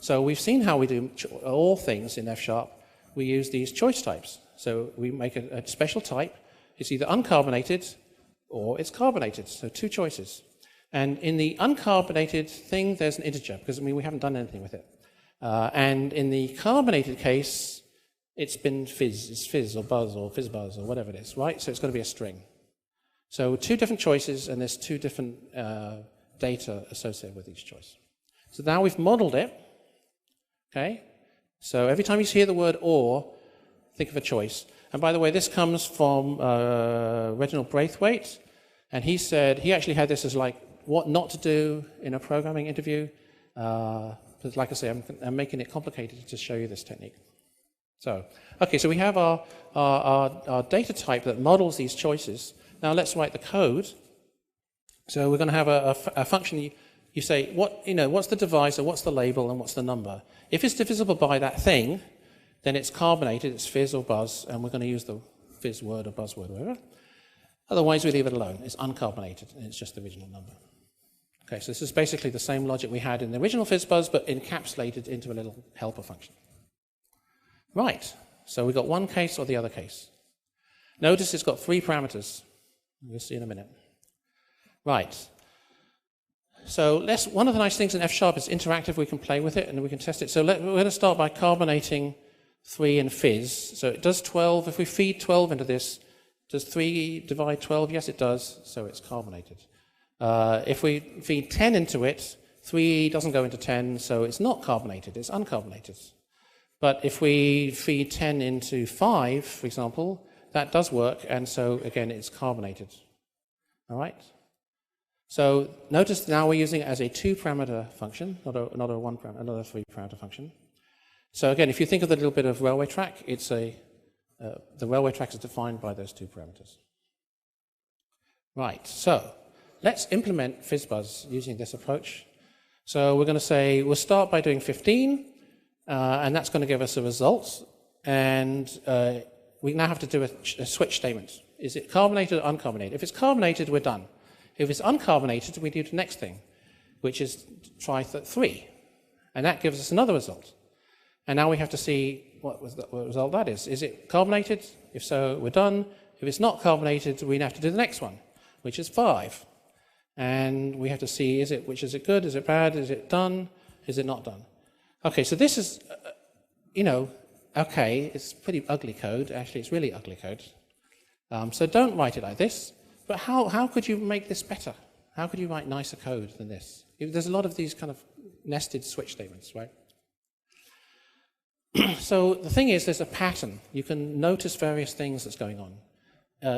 So we've seen how we do all things in F#. we use these choice types. So we make a special type. It's either uncarbonated or it's carbonated, so two choices. And in the uncarbonated thing, there's an integer, because we haven't done anything with it. And in the carbonated case, it's been fizz. It's fizz or buzz or fizz buzz or whatever it is, right? So it's got to be a string. So two different choices, and there's two different data associated with each choice. So now we've modeled it, okay? So every time you hear the word or, think of a choice. And by the way, this comes from Reginald Braithwaite, and he said, he actually had this as like what not to do in a programming interview. But like I say, I'm making it complicated to show you this technique. So, okay, so we have our data type that models these choices. Now let's write the code. So we're going to have a function. You say, what's the divisor, what's the label, and what's the number? If it's divisible by that thing, then it's carbonated, it's fizz or buzz, and we're going to use the fizz word or buzz word or whatever. Otherwise, we leave it alone. It's uncarbonated, and it's just the original number. Okay, so this is basically the same logic we had in the original fizz-buzz, but encapsulated into a little helper function. Right, so we've got one case or the other case. Notice it's got 3 parameters. We'll see in a minute. Right, so one of the nice things in F# is interactive. We can play with it and we can test it. So we're going to start by carbonating 3 and fizz. So it does 12. If we feed 12 into this, does 3 divide 12? Yes, it does, so it's carbonated. If we feed 10 into it, 3 doesn't go into 10, so it's not carbonated, it's uncarbonated. But if we feed 10 into 5, for example, that does work, and so again, it's carbonated. All right? So notice now we're using it as a 2-parameter function, not a 1-parameter, another 3-parameter function. So again, if you think of the little bit of railway track, it's the railway track is defined by those 2 parameters. Right, so let's implement FizzBuzz using this approach. So we're going to say, we'll start by doing 15, and that's going to give us a result. And we now have to do a switch statement. Is it carbonated or uncarbonated? If it's carbonated, we're done. If it's uncarbonated, we do the next thing, which is try 3. And that gives us another result. And now we have to see what result that is. Is it carbonated? If so, we're done. If it's not carbonated, we have to do the next one, which is 5. And we have to see, is it good, is it bad, is it done, is it not done? Okay, so this is, okay, it's pretty ugly code. Actually, it's really ugly code. So don't write it like this. But how could you make this better? How could you write nicer code than this? There's a lot of these kind of nested switch statements, right? So the thing is, there's a pattern. You can notice various things that's going on.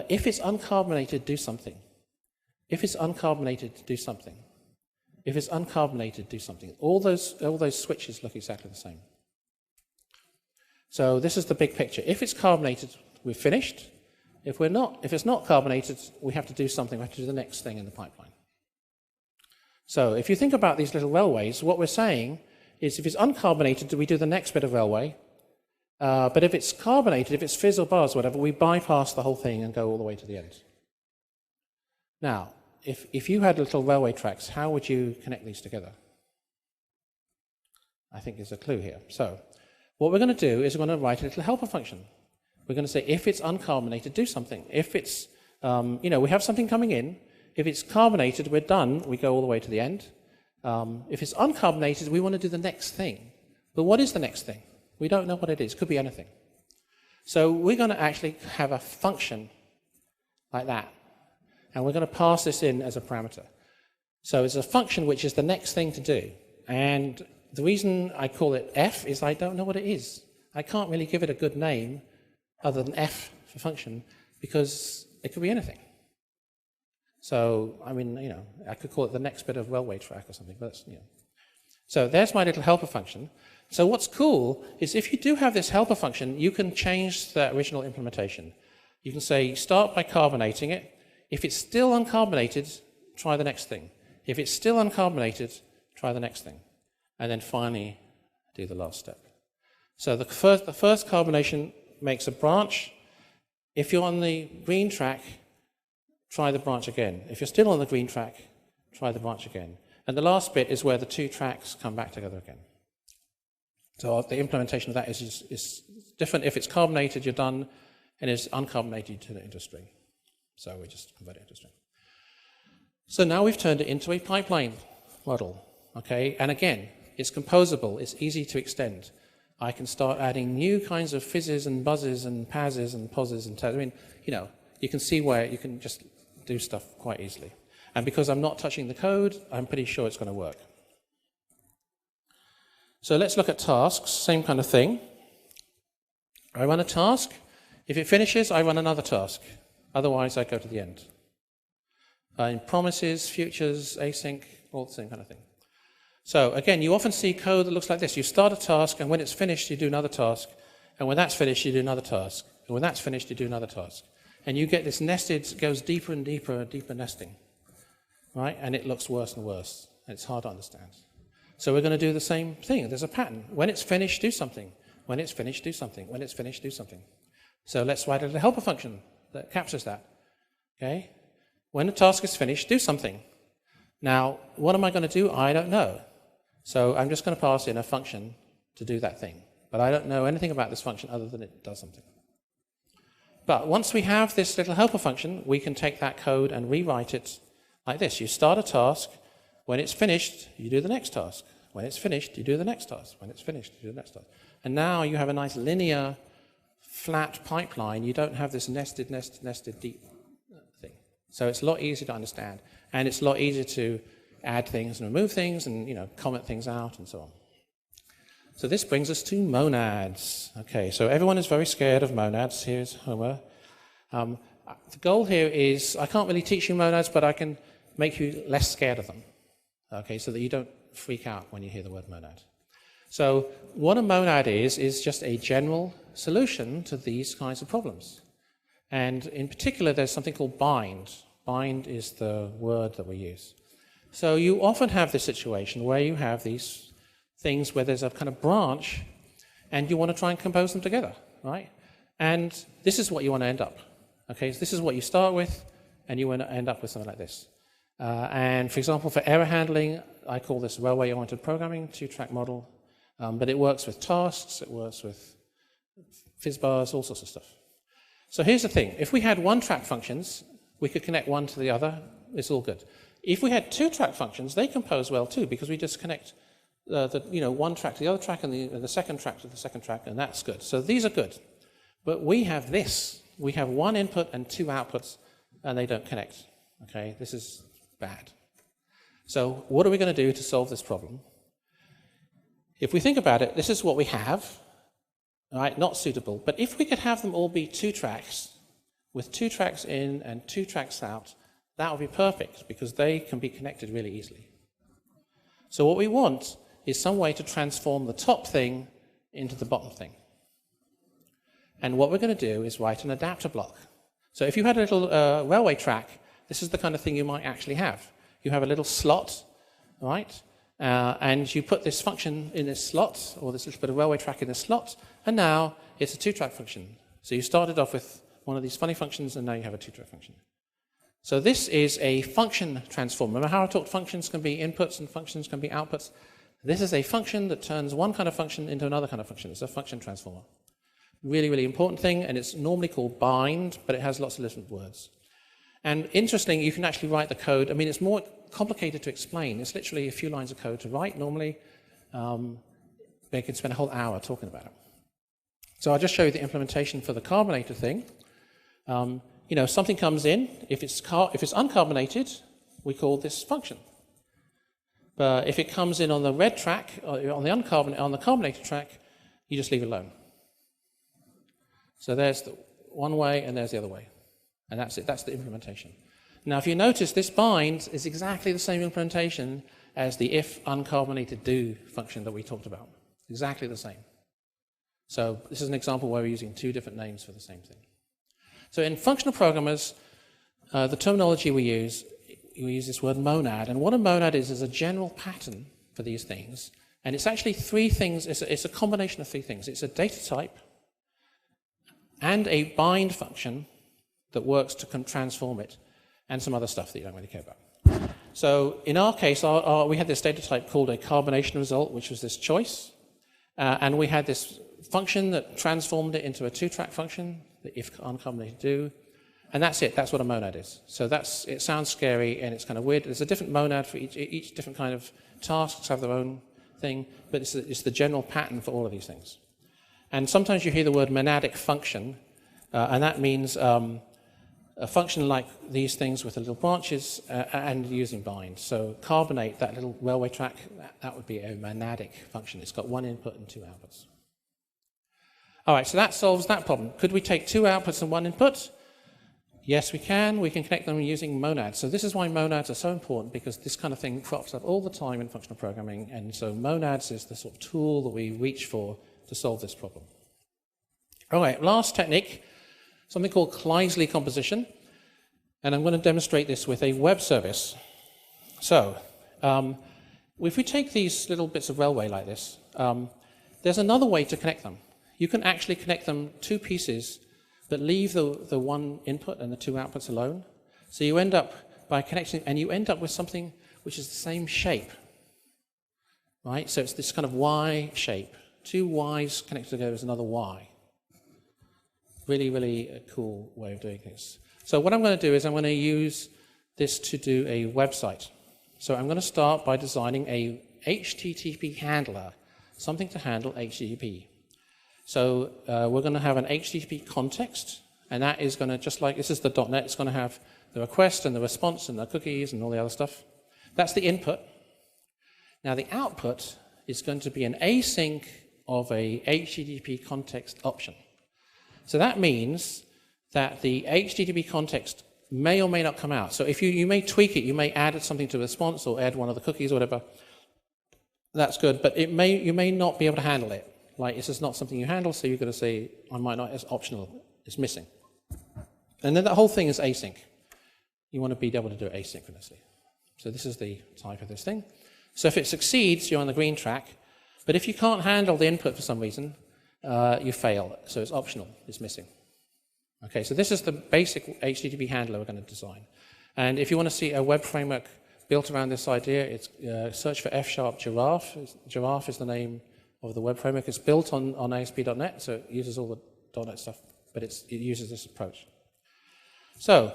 If it's uncarbonated, do something. If it's uncarbonated, do something. If it's uncarbonated, do something. All those switches look exactly the same. So this is the big picture. If it's carbonated, we're finished. If it's not carbonated, we have to do something. We have to do the next thing in the pipeline. So if you think about these little railways, what we're saying is if it's uncarbonated, we do the next bit of railway. But if it's carbonated, if it's fizz or buzz, whatever, we bypass the whole thing and go all the way to the end. Now, if you had little railway tracks, how would you connect these together? I think there's a clue here. So what we're going to do is we're going to write a little helper function. We're going to say, if it's uncarbonated, do something. If it's, we have something coming in. If it's carbonated, we're done. We go all the way to the end. If it's uncarbonated, we want to do the next thing. But what is the next thing? We don't know what it is. It could be anything. So we're going to actually have a function like that. And we're going to pass this in as a parameter. So it's a function which is the next thing to do. And the reason I call it f is I don't know what it is. I can't really give it a good name other than f for function, because it could be anything. So, I could call it the next bit of railway track or something, but So there's my little helper function. So what's cool is if you do have this helper function, you can change the original implementation. You can say, start by carbonating it. If it's still uncarbonated, try the next thing. If it's still uncarbonated, try the next thing. And then finally, do the last step. So the first carbonation makes a branch. If you're on the green track, try the branch again. If you're still on the green track, try the branch again. And the last bit is where the 2 tracks come back together again. So the implementation of that is different. If it's carbonated, you're done, and it's uncarbonated, you turn it into a string. So we just convert it into a string. So now we've turned it into a pipeline model, okay? And again, it's composable. It's easy to extend. I can start adding new kinds of fizzes and buzzes and passes and pauses and I mean, you know, you can see where you can just do stuff quite easily. And because I'm not touching the code, I'm pretty sure it's going to work. So let's look at tasks, same kind of thing. I run a task. If it finishes, I run another task. Otherwise, I go to the end. In promises, futures, async, all the same kind of thing. So again, you often see code that looks like this. You start a task, and when it's finished, you do another task. And when that's finished, you do another task. And when that's finished, you do another task. And you get this nested, goes deeper and deeper, deeper nesting. Right? And it looks worse and worse. And it's hard to understand. So we're going to do the same thing. There's a pattern. When it's finished, do something. When it's finished, do something. When it's finished, do something. So let's write a little helper function that captures that. Okay? When the task is finished, do something. Now, what am I going to do? I don't know. So I'm just going to pass in a function to do that thing. But I don't know anything about this function other than it does something. But once we have this little helper function, we can take that code and rewrite it like this. You start a task. When it's finished, you do the next task. When it's finished, you do the next task. When it's finished, you do the next task. And now you have a nice linear, flat pipeline. You don't have this nested, deep thing. So it's a lot easier to understand. And it's a lot easier to add things and remove things and, you know, comment things out and so on. So this brings us to monads. Okay, so everyone is very scared of monads. Here's Homer. The goal here is, I can't really teach you monads, but I can make you less scared of them. Okay, so that you don't freak out when you hear the word monad. So what a monad is just a general solution to these kinds of problems. And in particular, there's something called bind. Bind is the word that we use. So you often have this situation where you have these things where there's a kind of branch and you want to try and compose them together, right? And this is what you want to end up. Okay, so this is what you start with, and you want to end up with something like this. And for example, for error handling, I call this railway-oriented programming, two-track model. But it works with tasks, it works with fizzbars, all sorts of stuff. So here's the thing. If we had one-track functions, we could connect one to the other. It's all good. If we had two-track functions, they compose well too, because we just connect one track to the other track and the second track to the second track, and that's good. So these are good. But we have this. We have one input and two outputs, and they don't connect. Okay, this is bad. So what are we going to do to solve this problem? If we think about it, this is what we have, right? Not suitable. But if we could have them all be two tracks, with two tracks in and two tracks out, that would be perfect, because they can be connected really easily. So what we want is some way to transform the top thing into the bottom thing. And what we're going to do is write an adapter block. So if you had a little railway track, this is the kind of thing you might actually have. You have a little slot, right? And you put this function in this slot, or this little bit of railway track in this slot, and now it's a two-track function. So you started off with one of these funny functions, and now you have a two-track function. So this is a function transform. Remember how I talked functions can be inputs and functions can be outputs? This is a function that turns one kind of function into another kind of function. It's a function transformer. Really, really important thing, and it's normally called bind, but it has lots of different words. And interesting, you can actually write the code. I mean, it's more complicated to explain. It's literally a few lines of code to write normally. They can spend a whole hour talking about it. So I'll just show you the implementation for the carbonated thing. Something comes in. If it's uncarbonated, we call this function. But if it comes in on the red track, on the carbonated track, you just leave it alone. So there's the one way, and there's the other way. And that's it. That's the implementation. Now, if you notice, this bind is exactly the same implementation as the if uncarbonated do function that we talked about. Exactly the same. So this is an example where we're using two different names for the same thing. So in functional programmers, the terminology we use this word monad. And what a monad is a general pattern for these things. And it's actually three things. It's a combination of three things. It's a data type and a bind function that works to transform it, and some other stuff that you don't really care about. So in our case, we had this data type called a carbonation result, which was this choice. And we had this function that transformed it into a two-track function, the if uncombinated do. And that's it. That's what a monad is. So it sounds scary and it's kind of weird. There's a different monad for each different kind of tasks have their own thing, but it's the general pattern for all of these things. And sometimes you hear the word monadic function, and that means a function like these things with the little branches and using bind. So carbonate, that little railway track, that would be a monadic function. It's got one input and two outputs. All right, so that solves that problem. Could we take two outputs and one input? Yes, we can. We can connect them using monads. So this is why monads are so important, because this kind of thing crops up all the time in functional programming. And so monads is the sort of tool that we reach for to solve this problem. All right, last technique, something called Kleisli composition. And I'm going to demonstrate this with a web service. So if we take these little bits of railway like this, there's another way to connect them. You can actually connect them two pieces but leave the one input and the two outputs alone. So you end up by connecting, and you end up with something which is the same shape, right? So it's this kind of Y shape. Two Y's connected together is another Y. Really, really a cool way of doing things. So what I'm going to do is I'm going to use this to do a website. So I'm going to start by designing a HTTP handler, something to handle HTTP. So we're going to have an HTTP context, and that is going to, just like this is the .NET, it's going to have the request and the response and the cookies and all the other stuff. That's the input. Now the output is going to be an async of a HTTP context option. So that means that the HTTP context may or may not come out. So if you may tweak it, you may add something to the response or add one of the cookies or whatever. That's good, but you may not be able to handle it. Like, this is not something you handle, so you're going to say, I might not, it's optional, it's missing. And then that whole thing is async. You want to be able to do it asynchronously. So this is the type of this thing. So if it succeeds, you're on the green track. But if you can't handle the input for some reason, you fail. So it's optional, it's missing. Okay, so this is the basic HTTP handler we're going to design. And if you want to see a web framework built around this idea, it's search for F# Giraffe. Giraffe is the name of the web framework. It's built on ASP.NET, so it uses all the .NET stuff, but it uses this approach. So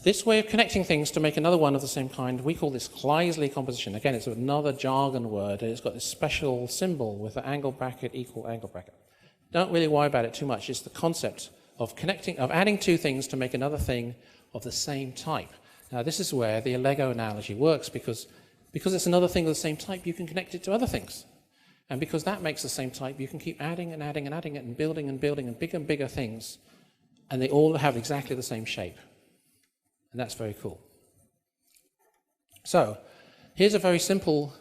this way of connecting things to make another one of the same kind, we call this Kleisli composition. Again, it's another jargon word, and it's got this special symbol with the angle bracket equal angle bracket. Don't really worry about it too much. It's the concept of adding two things to make another thing of the same type. Now, this is where the Lego analogy works, because it's another thing of the same type, you can connect it to other things. And because that makes the same type, you can keep adding and adding and adding it and building and bigger things, and they all have exactly the same shape. And that's very cool. So here's a very simple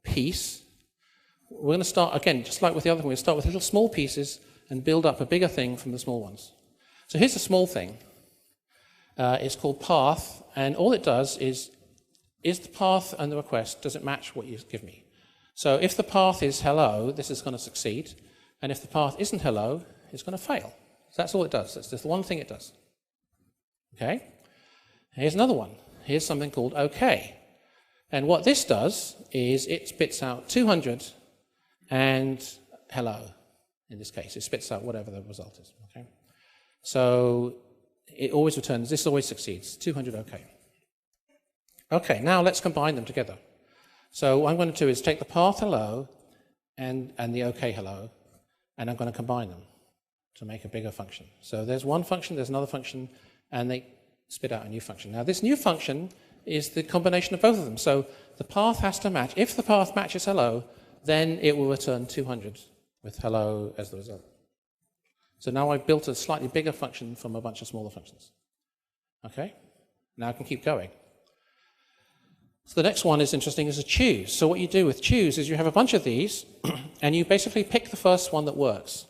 piece. We're going to start, again, just like with the other one, we're going to start with little small pieces and build up a bigger thing from the small ones. So here's a small thing. It's called path, and all it does is the path and the request, does it match what you give me? So if the path is hello, this is going to succeed. And if the path isn't hello, it's going to fail. So that's all it does. That's just the one thing it does. Okay? Here's another one. Here's something called OK. And what this does is it spits out 200 and hello. In this case, it spits out whatever the result is. Okay? So it always returns, this always succeeds, 200 OK. Okay, now let's combine them together. So what I'm going to do is take the path hello and the OK hello, and I'm going to combine them to make a bigger function. So there's one function, there's another function, and they spit out a new function. Now this new function is the combination of both of them. So the path has to match. If the path matches hello, then it will return 200 with hello as the result. So now I've built a slightly bigger function from a bunch of smaller functions. Okay? Now I can keep going. So the next one is interesting, is a choose. So what you do with choose is you have a bunch of these, and you basically pick the first one that works.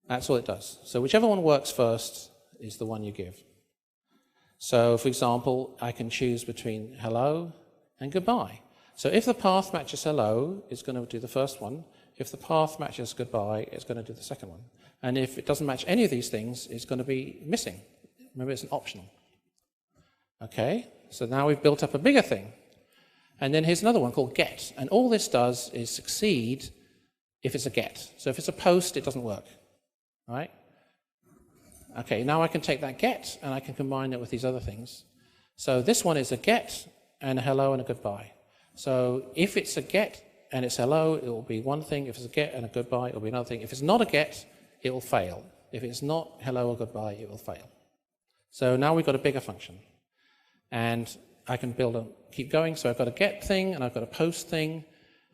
That's all it does. So whichever one works first is the one you give. So for example, I can choose between hello and goodbye. So if the path matches hello, it's going to do the first one. If the path matches goodbye, it's going to do the second one. And if it doesn't match any of these things, it's going to be missing. Remember, it's an optional. Okay, so now we've built up a bigger thing. And then here's another one called get. And all this does is succeed if it's a get. So if it's a post, it doesn't work. All right? Okay, now I can take that get and I can combine it with these other things. So this one is a get and a hello and a goodbye. So if it's a get and it's hello, it will be one thing. If it's a get and a goodbye, it will be another thing. If it's not a get, it will fail. If it's not hello or goodbye, it will fail. So now we've got a bigger function. And I can keep going. So I've got a get thing and I've got a post thing.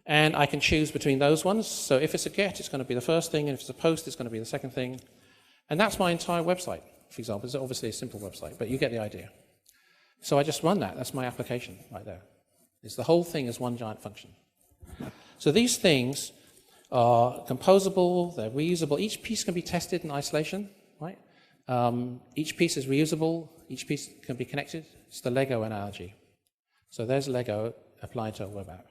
And I can choose between those ones. So if it's a get, it's going to be the first thing. And if it's a post, it's going to be the second thing. And that's my entire website, for example. It's obviously a simple website, but you get the idea. So I just run that. That's my application right there. It's the whole thing as one giant function. So these things are composable, they're reusable. Each piece can be tested in isolation, right? Each piece is reusable, each piece can be connected. It's the Lego analogy. So there's Lego applied to a web app.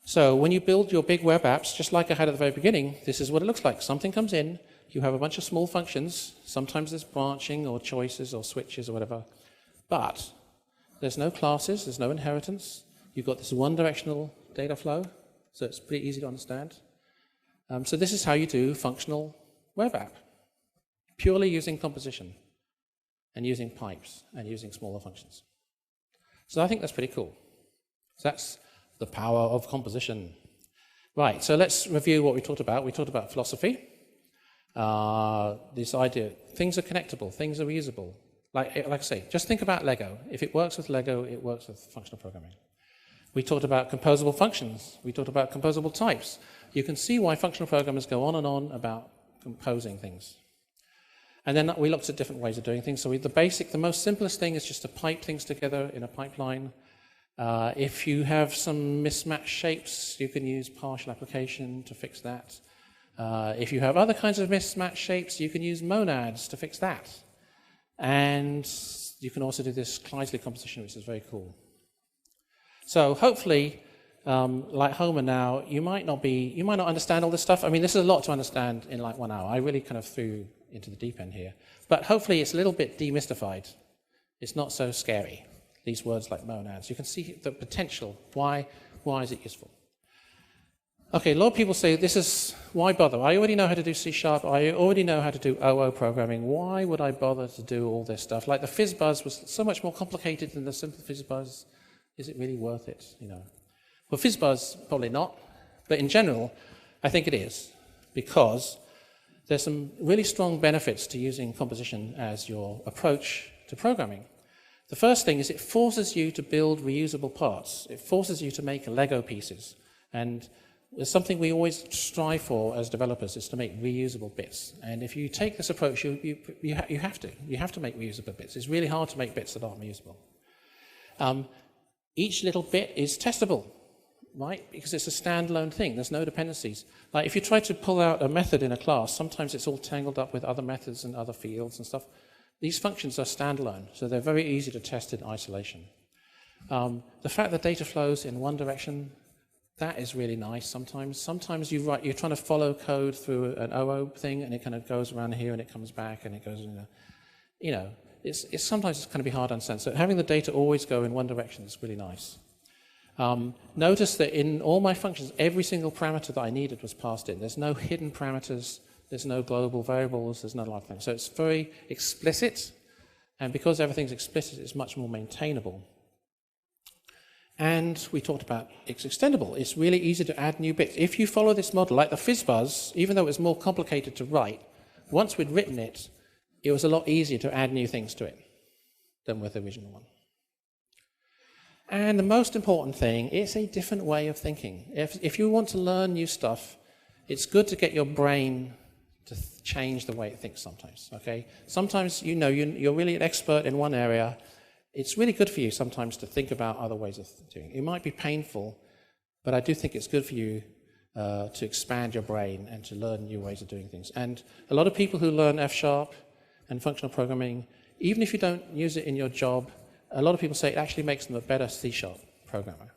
So when you build your big web apps, just like I had at the very beginning, this is what it looks like. Something comes in, you have a bunch of small functions. Sometimes there's branching or choices or switches or whatever. But there's no classes, there's no inheritance. You've got this one-directional data flow, so it's pretty easy to understand. So this is how you do functional web app, purely using composition and using pipes and using smaller functions. So I think that's pretty cool. So that's the power of composition. Right, so let's review what we talked about. We talked about philosophy, this idea, things are connectable, things are reusable. Like I say, just think about Lego. If it works with Lego, it works with functional programming. We talked about composable functions. We talked about composable types. You can see why functional programmers go on and on about composing things. And then we looked at different ways of doing things. So the most simplest thing is just to pipe things together in a pipeline. If you have some mismatched shapes, you can use partial application to fix that. If you have other kinds of mismatched shapes, you can use monads to fix that. And you can also do this Kleisli composition, which is very cool. So hopefully, like Homer now, you might not understand all this stuff. I mean, this is a lot to understand in like 1 hour. I really kind of threw into the deep end here. But hopefully it's a little bit demystified. It's not so scary, these words like monads. You can see the potential. Why is it useful? Okay, a lot of people say, why bother? I already know how to do C#. I already know how to do OO programming. Why would I bother to do all this stuff? Like the FizzBuzz was so much more complicated than the simple FizzBuzz. Is it really worth it? Well, FizzBuzz, probably not. But in general, I think it is. Because there's some really strong benefits to using composition as your approach to programming. The first thing is it forces you to build reusable parts. It forces you to make Lego pieces. And it's something we always strive for as developers, is to make reusable bits. And if you take this approach, you have to. You have to make reusable bits. It's really hard to make bits that aren't reusable. Each little bit is testable, right? Because it's a standalone thing. There's no dependencies. Like if you try to pull out a method in a class, sometimes it's all tangled up with other methods and other fields and stuff. These functions are standalone, so they're very easy to test in isolation. The fact that data flows in one direction, that is really nice sometimes. Sometimes you're trying to follow code through an OO thing, and it kind of goes around here, and it comes back, and it goes in sometimes it's going to be hard to understand. So having the data always go in one direction is really nice. Notice that in all my functions, every single parameter that I needed was passed in. There's no hidden parameters. There's no global variables. There's no lot of things. So it's very explicit. And because everything's explicit, it's much more maintainable. And we talked about it's extendable. It's really easy to add new bits. If you follow this model, like the FizzBuzz, even though it was more complicated to write, once we'd written it, it was a lot easier to add new things to it than with the original one. And the most important thing, it's a different way of thinking. If you want to learn new stuff, it's good to get your brain to change the way it thinks sometimes, okay? Sometimes you're really an expert in one area. It's really good for you sometimes to think about other ways of doing it. It might be painful, but I do think it's good for you to expand your brain and to learn new ways of doing things. And a lot of people who learn F# and functional programming, even if you don't use it in your job, a lot of people say it actually makes them a better C# programmer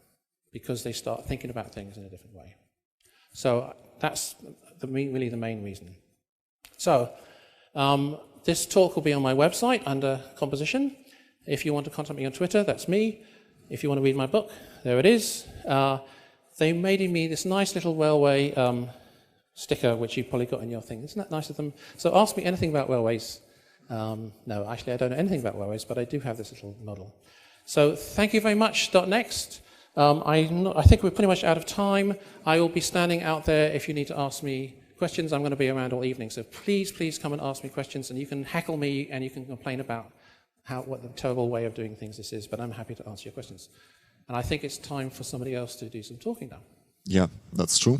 because they start thinking about things in a different way. So that's really the main reason. So this talk will be on my website under composition. If you want to contact me on Twitter, that's me. If you want to read my book, there it is. they made me this nice little railway sticker, which you probably got in your thing. Isn't that nice of them? So ask me anything about railways. No, actually, I don't know anything about railways, but I do have this little model. So thank you very much. Next. I think we're pretty much out of time. I will be standing out there if you need to ask me questions. I'm going to be around all evening, so please come and ask me questions, and you can heckle me and you can complain about what the terrible way of doing things this is, but I'm happy to answer your questions. And I think it's time for somebody else to do some talking now. Yeah, that's true.